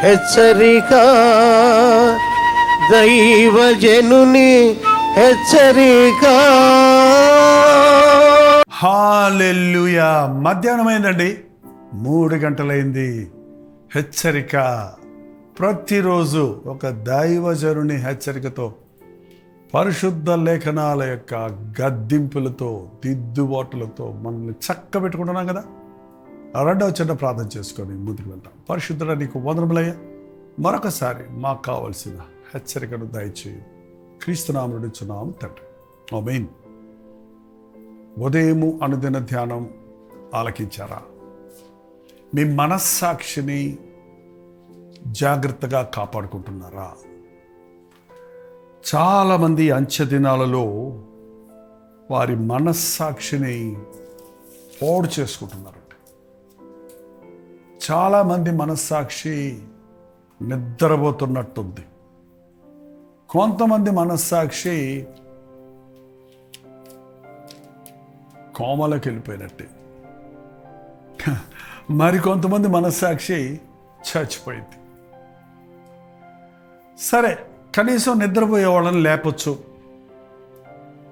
హెచ్చరిక, దైవజనుని హెచ్చరిక. హల్లెలూయా. మధ్యాహ్నమైందండి, 3 గంటలైంది. హెచ్చరిక. ప్రతిరోజు ఒక దైవజనుని హెచ్చరికతో, పరిశుద్ధ లేఖనాల యొక్క గద్దింపులతో, దిద్దుబాటులతో మనల్ని చక్కబెట్టుకుంటున్నాం కదా. రెండవ చిన్న ప్రార్థన చేసుకొని ముందుకు వెళ్తాం. పరిశుద్ధుడా, నీకు వందనములయ్యా. మరొకసారి మాకు కావలసిన హెచ్చరికను దయచేయి. క్రీస్తునామమున అడుగుచున్నాము తండ్రి, ఆమేన్. ఉదయము అనుదిన ధ్యానం ఆలకించారా? మీ మనస్సాక్షిని జాగ్రత్తగా కాపాడుకుంటున్నారా? చాలామంది అంచె దినాలలో వారి మనస్సాక్షిని పాడు చేసుకుంటున్నారండి. చాలామంది మనస్సాక్షి నిద్రపోతున్నట్టుంది. కొంతమంది మనస్సాక్షి కోమలోకి వెళ్ళిపోయినట్టే. మరి కొంతమంది మనస్సాక్షి చచ్చిపోయింది. సరే, కనీసం నిద్రపోయే వాళ్ళని లేపొచ్చు.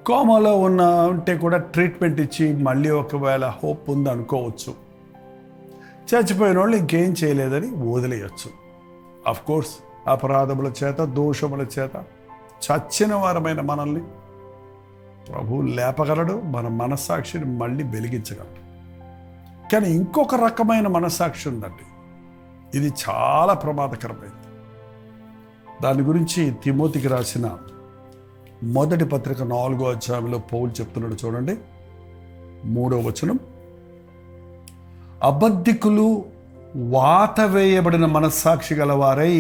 కోమాలో ఉంటే కూడా ట్రీట్మెంట్ ఇచ్చి మళ్ళీ ఒకవేళ హోప్ ఉంది అనుకోవచ్చు. చచ్చిపోయిన వాళ్ళు ఇంకేం చేయలేదని వదిలేయచ్చు. కోర్స్ అపరాధముల చేత, దోషముల చేత చచ్చిన వారమైన మనల్ని ప్రభువు లేపగలడు, మన మనస్సాక్షిని మళ్ళీ వెలిగించగలడు. కానీ ఇంకొక రకమైన మనస్సాక్షి ఉందండి. ఇది చాలా ప్రమాదకరమైనది. దాని గురించి తిమోతికి రాసిన మొదటి పత్రిక 4వ అధ్యాయంలో పౌలు చెప్తున్నాడు. చూడండి, 3వ వచనం. అబద్ధికులు వాత వేయబడిన మనస్సాక్షి గలవారై,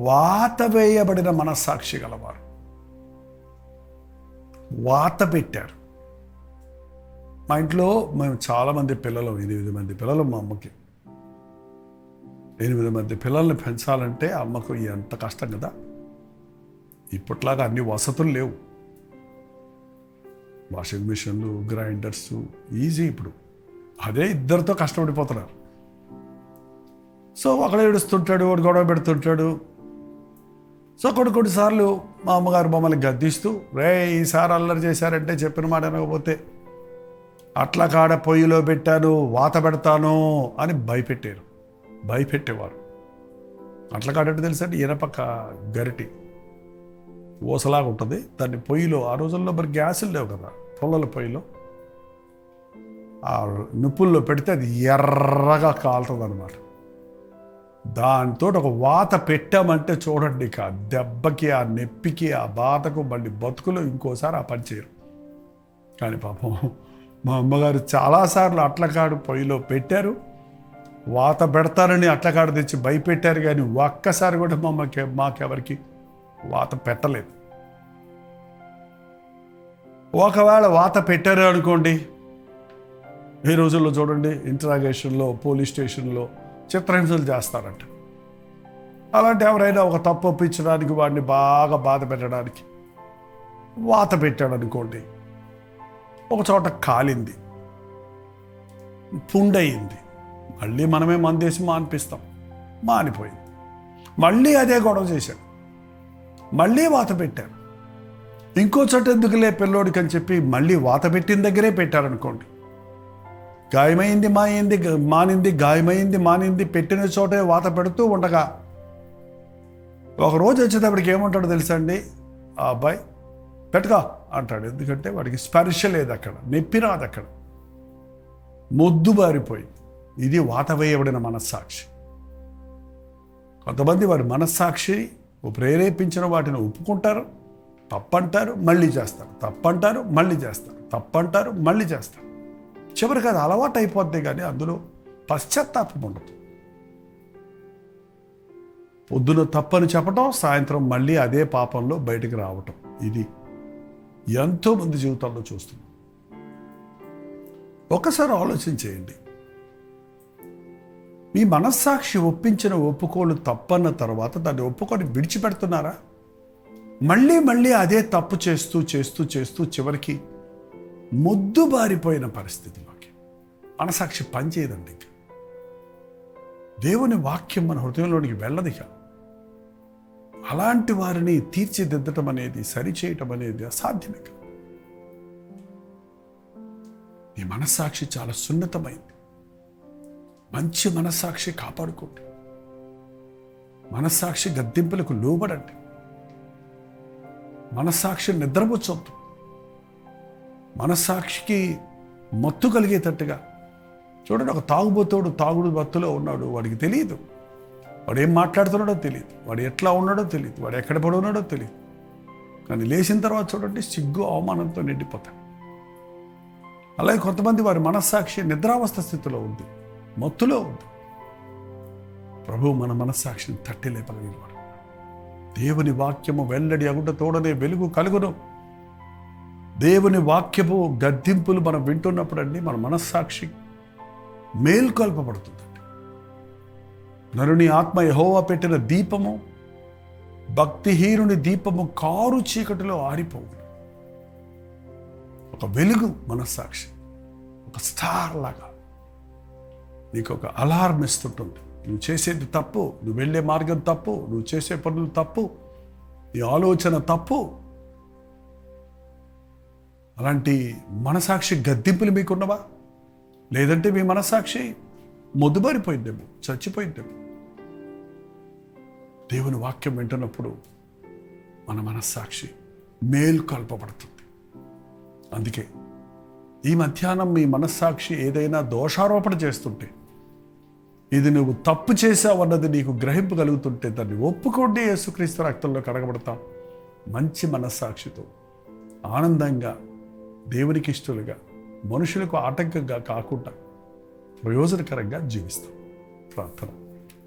వాత వేయబడిన మనస్సాక్షి గలవారు. వాత పెట్టారు. మా ఇంట్లో మేము చాలామంది పిల్లలు, 8 మంది పిల్లలు. మా అమ్మకి 8 మంది పిల్లల్ని పెంచాలంటే అమ్మకు ఎంత కష్టం కదా. ఇప్పట్లాగా అన్ని వసతులు లేవు. వాషింగ్ మిషన్లు, గ్రైండర్స్ ఈజీ. ఇప్పుడు అదే ఇద్దరితో కష్టపడిపోతున్నారు. సో ఒకడు ఏడుస్తుంటాడు, వాడు గొడవ పెడుతుంటాడు. సో కొన్నిసార్లు మా అమ్మగారు మమ్మల్ని గద్దిస్తూ, రే ఈసారి అల్లరి చేశారంటే చెప్పిన మాట అనకపోతే అట్లా కాడ పొయ్యిలో పెట్టాను, వాత పెడతాను అని భయపెట్టేవారు. అట్లా కాడంటే తెలుసండి, ఇనపక్క గరిటి ఊసలాగా ఉంటుంది. దాన్ని పొయ్యిలో, ఆ రోజుల్లో మరి గ్యాసులు లేవు కదా, పొలాల పొయ్యిలో ఆ నిప్పుల్లో పెడితే అది ఎర్రగా కాలుతుంది అనమాట. దాంతో ఒక వాత పెట్టామంటే చూడండి, ఇక దెబ్బకి, ఆ నొప్పికి, ఆ బాధకు మళ్ళీ బతుకులు ఇంకోసారి ఆ పని చేయరు. కానీ పాపం మా అమ్మగారు చాలాసార్లు అట్లకాడు పొయ్యిలో పెట్టారు, వాత పెడతారని అట్లకాడు తెచ్చి భయపెట్టారు. కానీ ఒక్కసారి కూడా మాకెవరికి వాత పెట్టలేదు. ఒకవేళ వాత పెట్టారు అనుకోండి, ఈ రోజుల్లో చూడండి, ఇంటరాగేషన్లో, పోలీస్ స్టేషన్లో చిత్రహింసలు చేస్తారంట. అలాంటి ఎవరైనా ఒక తప్పు ఒప్పించడానికి, వాడిని బాగా బాధ పెట్టడానికి వాత పెట్టాడు అనుకోండి, ఒక చోట కాలింది, పుండయింది, మళ్ళీ మనమే మందేసి మానిపిస్తాం. మానిపోయింది. మళ్ళీ అదే గొడవ చేశాడు, మళ్ళీ వాత పెట్టారు. ఇంకో చోట ఎందుకులే పిల్లోడికి అని చెప్పి మళ్ళీ వాత పెట్టిన దగ్గరే పెట్టారనుకోండి, గాయమైంది మానింది, గాయమైంది మానింది, పెట్టిన చోటే వాత పెడుతూ ఉండగా ఒకరోజు వచ్చేటప్పటికి ఏమంటాడో తెలుసా అండి, ఆ అబ్బాయి పెట్టుకో అంటాడు. ఎందుకంటే వాడికి స్పర్శ లేదు, అక్కడ నొప్పి రాదు, అక్కడ మొద్దు బారిపోయింది. ఇది వాత వేయబడిన మనస్సాక్షి. కొంతమంది వారి మనస్సాక్షి ప్రేరేపించిన వాటిని ఒప్పుకుంటారు, తప్పంటారు, మళ్ళీ చేస్తారు, తప్పంటారు, మళ్ళీ చేస్తారు, తప్పంటారు, మళ్ళీ చేస్తారు. చివరికి అది అలవాటు అయిపోద్ది, కానీ అందులో పశ్చాత్తాపం ఉండదు. పొద్దున తప్పని చెప్పటం, సాయంత్రం మళ్ళీ అదే పాపంలో బయటికి రావటం. ఇది ఎంతోమంది జీవితాల్లో చూస్తున్నాం. ఒకసారి ఆలోచన చేయండి. మీ మనస్సాక్షి ఒప్పించిన ఒప్పుకోలు తప్పన్న తర్వాత దాన్ని ఒప్పుకొని విడిచిపెడుతున్నారా? మళ్ళీ అదే తప్పు చేస్తూ చేస్తూ చేస్తూ చివరికి మొద్దుబారిపోయిన పరిస్థితిలోకి మనసాక్షి పనిచేయదండి. దేవుని వాక్యం మన హృదయంలోనికి వెళ్ళదిక. అలాంటి వారిని తీర్చిదిద్దటం అనేది, సరిచేయటం అనేది అసాధ్యమే కాదు. నీ మనస్సాక్షి చాలా సున్నితమైంది. మంచి మనస్సాక్షి కాపాడుకోండి. మనస్సాక్షి గద్దింపులకు లోబడండి. మనస్సాక్షి నిద్రపుచ్చొద్దు. మనస్సాక్షికి మత్తు కలిగేటట్టుగా చూడండి. ఒక తాగుబోతోడు తాగుడు మత్తులో ఉన్నాడు, వాడికి తెలియదు, వాడు ఏం మాట్లాడుతున్నాడో తెలియదు, వాడు ఎట్లా ఉన్నాడో తెలియదు, వాడు ఎక్కడ పడి ఉన్నాడో తెలియదు. కానీ లేచిన తర్వాత చూడండి, సిగ్గు అవమానంతో నిండిపోతాడు. అలాగే కొంతమంది వారి మనస్సాక్షి నిద్రావస్థ స్థితిలో ఉంది, మత్తులో ఉంది. ప్రభువు మన మనస్సాక్షిని తట్టి లేపగలిగినవాడు. దేవుని వాక్యము వెల్లడి అగుట తోడనే వెలుగు కలుగును. దేవుని వాక్యము గద్దింపులు మనం వింటున్నప్పుడు అండి మన మనస్సాక్షి మేల్కొల్పబడుతుందండి. నరుని ఆత్మ యెహోవా పెట్టిన దీపము, భక్తిహీనుని దీపము కారు చీకటిలో ఆరిపోవు. ఒక వెలుగు మనస్సాక్షి, ఒక స్టార్ లాగా నీకు ఒక అలారం ఇస్తుంటుంది. నువ్వు చేసేది తప్పు, నువ్వు వెళ్ళే మార్గం తప్పు, నువ్వు చేసే పనులు తప్పు, నీ ఆలోచన తప్పు. అలాంటి మనసాక్షి గద్దింపులు మీకున్నవా? లేదంటే మీ మనసాక్షి మొద్దుబారిపోయిందేమో, చచ్చిపోయిందేమో. దేవుని వాక్యం వింటున్నప్పుడు మన మనస్సాక్షి మేల్కొల్పబడుతుంది. అందుకే ఈ మధ్యాహ్నం మీ మనస్సాక్షి ఏదైనా దోషారోపణ చేస్తుంటే, ఇది నువ్వు తప్పు చేసావు అన్నది నీకు గ్రహింపు కలుగుతుంటే దాన్ని ఒప్పుకోండి. యేసుక్రీస్తు రక్తంలో కడగబడతాం. మంచి మనస్సాక్షితో ఆనందంగా, దేవునికి ఇష్టలుగా, మనుషులకు ఆటంకంగా కాకుండా ప్రయోజనకరంగా జీవిస్తాం. ప్రార్థన.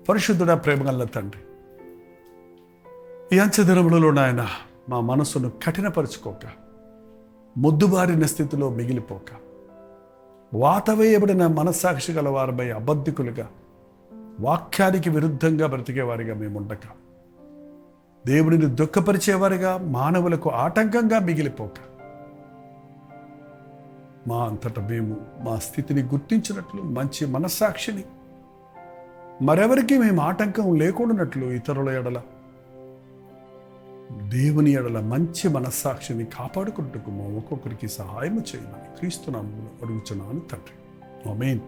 పరిశుద్ధుడా, ప్రేమగల తండ్రి, ఈ అంచెదినములలో నాయన మా మనసును కఠినపరుచుకోక, మొద్దుబారిన స్థితిలో మిగిలిపోక, వాతవేయబడిన మనస్సాక్షి గల వారిపై అబద్ధికులుగా, వాక్యానికి విరుద్ధంగా బ్రతికేవారిగా మేము ఉండక, దేవుడిని దుఃఖపరిచేవారిగా, మానవులకు ఆటంకంగా మిగిలిపోక, మా అంతటా మేము మా స్థితిని గుర్తించినట్లు మంచి మనస్సాక్షిని, మరెవరికి మేము ఆటంకం లేకుండానట్లు ఇతరుల ఎడల, దేవుని ఎడల మంచి మనస్సాక్షిని కాపాడుకుంటూ మా ఒక్కొక్కరికి సహాయం చేయమని క్రీస్తు నామములో అడుగుచున్నాను తండ్రి. ఆమేన్.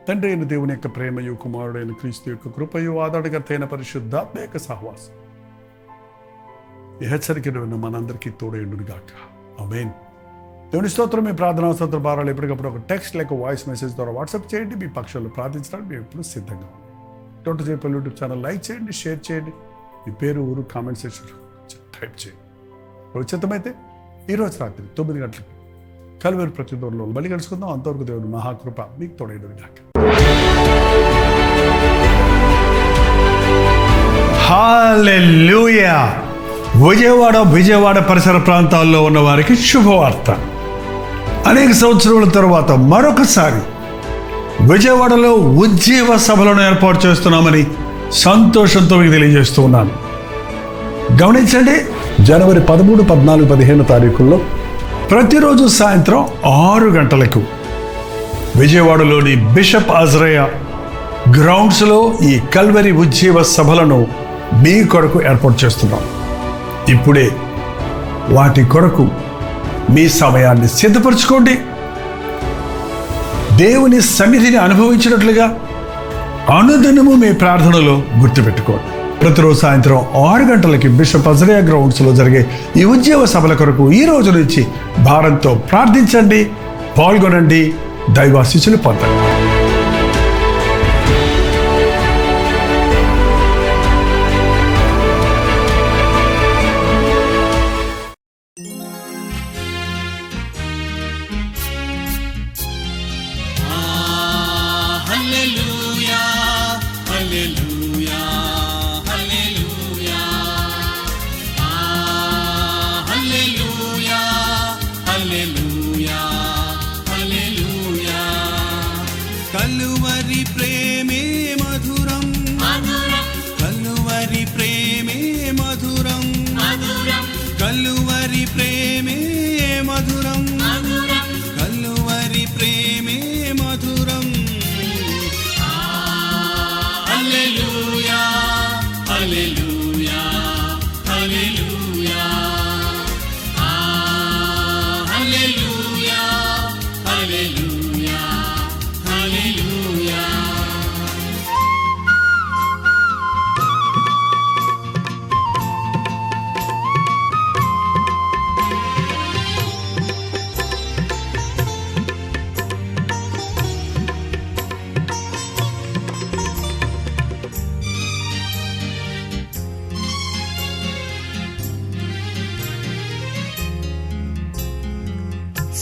తండ్రి అయిన దేవుని యొక్క ప్రేమయు, కుమారుడైన క్రీస్తు యొక్క కృపయు, ఆదరణకర్తైన పరిశుద్ధాత్మ యొక్క సహవాసం ఈ హెచ్చరికను విన్న మనందరికీ తోడైండును గాక. ఆమేన్. దేవుని స్తోత్రం. మీ ప్రార్థనా స్తోత్ర భారాలు ఎప్పటికప్పుడు ఒక టెక్స్ట్ లేక వాయిస్ మెసేజ్ ద్వారా వాట్సాప్ చేయండి. మీ పక్షాలు ప్రార్థించడానికి మేము ఎప్పుడు సిద్ధంగా ఉన్నాం. టోటల్ చేపల్ యూట్యూబ్ ఛానల్ లైక్ చేయండి, షేర్ చేయండి. మీ పేరు, ఊరు కామెంట్ సెక్షన్లో టైప్ చేయండి. ఉచితమైతే ఈరోజు రాత్రి 9 గంటలకి కల్వేరు ప్రతిదూరంలో మళ్ళీ కలుసుకుందాం. అంతవరకు దేవుని మహాకృప మీకు తోడైండును గాక. హల్లెలూయా. విజయవాడ పరిసర ప్రాంతాల్లో ఉన్న వారికి శుభవార్త. అనేక సంవత్సరాల తర్వాత మరొకసారి విజయవాడలో ఉజ్జీవ సభలను ఏర్పాటు చేస్తున్నామని సంతోషంతో మీకు తెలియజేస్తూ ఉన్నాను. గమనించండి, జనవరి 13, 14, 15 తారీఖుల్లో ప్రతిరోజు సాయంత్రం 6 గంటలకు విజయవాడలోని బిషప్ అజ్రయ గ్రౌండ్స్లో ఈ కల్వరి ఉజ్జీవ సభలను మీ కొరకు ఏర్పాటు చేస్తున్నాం. ఇప్పుడే వాటి కొరకు మీ సమయాన్ని సిద్ధపరచుకోండి. దేవుని సన్నిధిని అనుభవించినట్లుగా అనుదినము మీ ప్రార్థనలో గుర్తుపెట్టుకోండి. ప్రతిరోజు సాయంత్రం 6 గంటలకి బిషప్ అజ్రయ గ్రౌండ్స్లో జరిగే ఈ ఉద్యోగ సభల కొరకు ఈ రోజు నుంచి భారంతో ప్రార్థించండి, పాల్గొనండి, దైవాశీస్సులు పొందండి.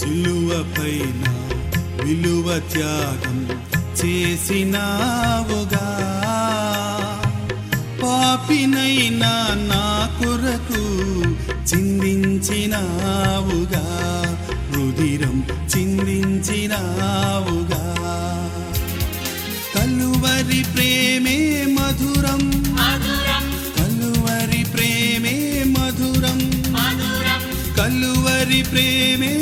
సిలువపైన విలువ త్యాగం చేసినావుగా, పాపినైనా నా కొరకు చిందించినావుగా, రుధిరం చిందించినావుగా. కలువరి ప్రేమే మధురం, కలువరి ప్రేమే మధురం, కలువరి ప్రేమే